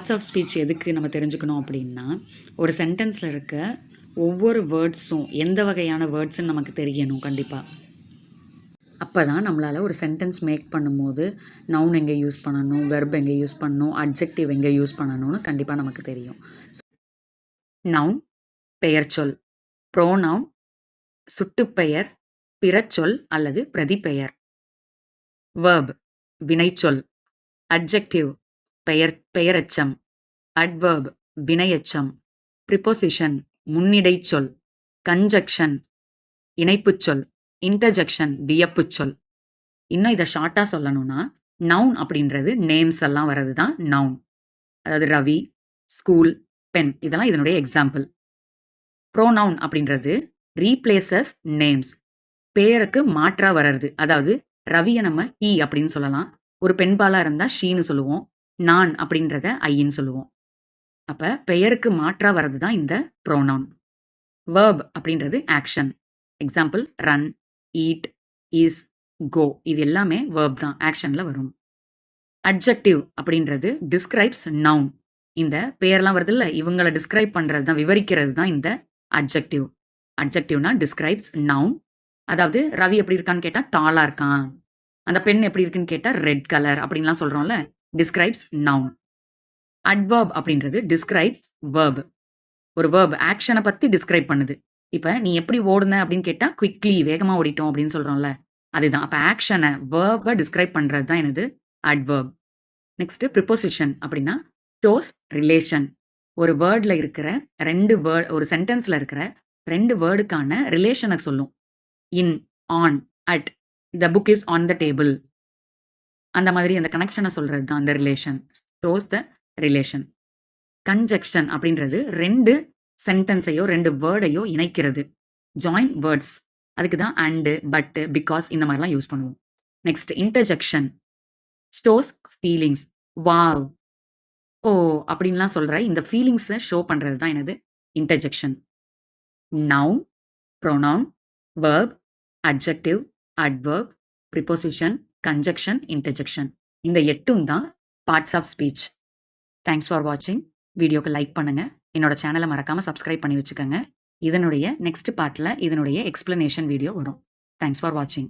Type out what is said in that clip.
Parts of speech எதுக்கு நம்ம தெரிஞ்சுக்கணும் அப்படின்னா, ஒரு சென்டென்ஸில் இருக்க ஒவ்வொரு வேர்ட்ஸும் எந்த வகையான வேர்ட்ஸ்ன்னு நமக்கு தெரியணும் கண்டிப்பாக. அப்போ தான் நம்மளால் ஒரு சென்டென்ஸ் மேக் பண்ணும்போது நவுன் எங்கே யூஸ் பண்ணணும், வெர்ப் எங்கே யூஸ் பண்ணணும், அட்ஜெக்டிவ் எங்கே யூஸ் பண்ணணும்னு கண்டிப்பாக நமக்கு தெரியும். நவுன் பெயர்ச்சொல், ப்ரோனவுன் சுட்டுப்பெயர், பிறச்சொல் அல்லது பிரதிபெயர். வெர்ப் வினைச்சொல், அட்ஜெக்டிவ் பெயரெச்சம், அட்வர்ப் வினையெச்சம், ப்ரிபோசிஷன் முன்னிடைச்சொல், கன்ஜக்ஷன் இணைப்புச்சொல், இன்டர்ஜெக்ஷன் வியப்புச்சொல். இன்னும் இதை ஷார்ட்டாக சொல்லணும்னா நவுன் அப்படின்றது நேம்ஸ் எல்லாம் வர்றது தான் நவுன். அதாவது ரவி, ஸ்கூல், பென் இதெல்லாம் இதனுடைய எக்ஸாம்பிள். ப்ரோனவுன் அப்படின்றது ரீப்ளேசஸ் நேம்ஸ், பேருக்கு மாற்றா வர்றது. அதாவது ரவியை நம்ம ஹி அப்படின்னு சொல்லலாம், ஒரு பெண்பாலாக இருந்தால் ஷீன்னு சொல்லுவோம், நான் அப்படின்றத ஐன்னு சொல்லுவோம். அப்போ பெயருக்கு மாற்றா வர்றது தான் இந்த ப்ரோனவுன். வெர்ப் அப்படின்றது action. Example run, eat, is, go இது எல்லாமே வெர்ப் தான், ஆக்ஷனில் வரும். அட்ஜெக்டிவ் அப்படின்றது டிஸ்கிரைப்ஸ் நவுன். இந்த பெயர்லாம் வருது இல்லை, இவங்களை டிஸ்கிரைப் பண்ணுறது தான், விவரிக்கிறது தான் இந்த அட்ஜெக்டிவ். அட்ஜெக்டிவ்னா describes noun. அதாவது ரவி எப்படி இருக்கான்னு கேட்டால் டாலாக இருக்கான், அந்த பெண் எப்படி இருக்குன்னு கேட்டால் ரெட் கலர் அப்படின்லாம் சொல்கிறோம்ல, டிஸ்கிரைப்ஸ் நவுன். அட்வர்ப் அப்படின்றது டிஸ்கிரைப்ஸ் வெர்ப். ஒரு வெர்ப் ஆக்ஷனை பற்றி டிஸ்கிரைப் பண்ணுது. இப்போ நீ எப்படி ஓடுன அப்படின்னு கேட்டால் குவிக்லி வேகமாக ஓடிட்டோம் அப்படின்னு சொல்கிறோம்ல, அதுதான். அப்போ ஆக்ஷனை வேர்பை டிஸ்கிரைப் பண்ணுறது தான் எனது அட்வர்ப். நெக்ஸ்ட் ப்ரிப்போசிஷன் அப்படின்னா ஷோஸ் ரிலேஷன். ஒரு வேர்டில் இருக்கிற ஒரு சென்டென்ஸில் இருக்கிற ரெண்டு வேர்டுக்கான ரிலேஷனை சொல்லும். In, on, at, the book is on the table, அந்த மாதிரி அந்த கனெக்ஷனை சொல்கிறது தான் அந்த relation. Shows the relation. Conjunction அப்படின்றது ரெண்டு சென்டென்ஸையோ ரெண்டு வேர்டையோ இணைக்கிறது. ஜாயின் வேர்ட்ஸ், அதுக்கு தான் அண்டு, பட்டு, பிகாஸ் இந்த மாதிரிலாம் யூஸ் பண்ணுவோம். Next interjection shows feelings. Wow, oh அப்படின்லாம் சொல்கிற இந்த ஃபீலிங்ஸை ஷோ பண்ணுறது தான் எனது interjection. Noun, pronoun, verb, adjective, adverb, preposition, conjunction, interjection இந்த 8ம் தான் parts of speech. Thanks for வாட்சிங். வீடியோக்கு லைக் பண்ணுங்கள், என்னோட சேனலை மறக்காமல் சப்ஸ்கிரைப் பண்ணி வச்சுக்கோங்க. இதனுடைய நெக்ஸ்ட் பார்ட்டில் இதனுடைய எக்ஸ்பிளனேஷன் வீடியோ வரும். தேங்க்ஸ் ஃபார் வாட்சிங்.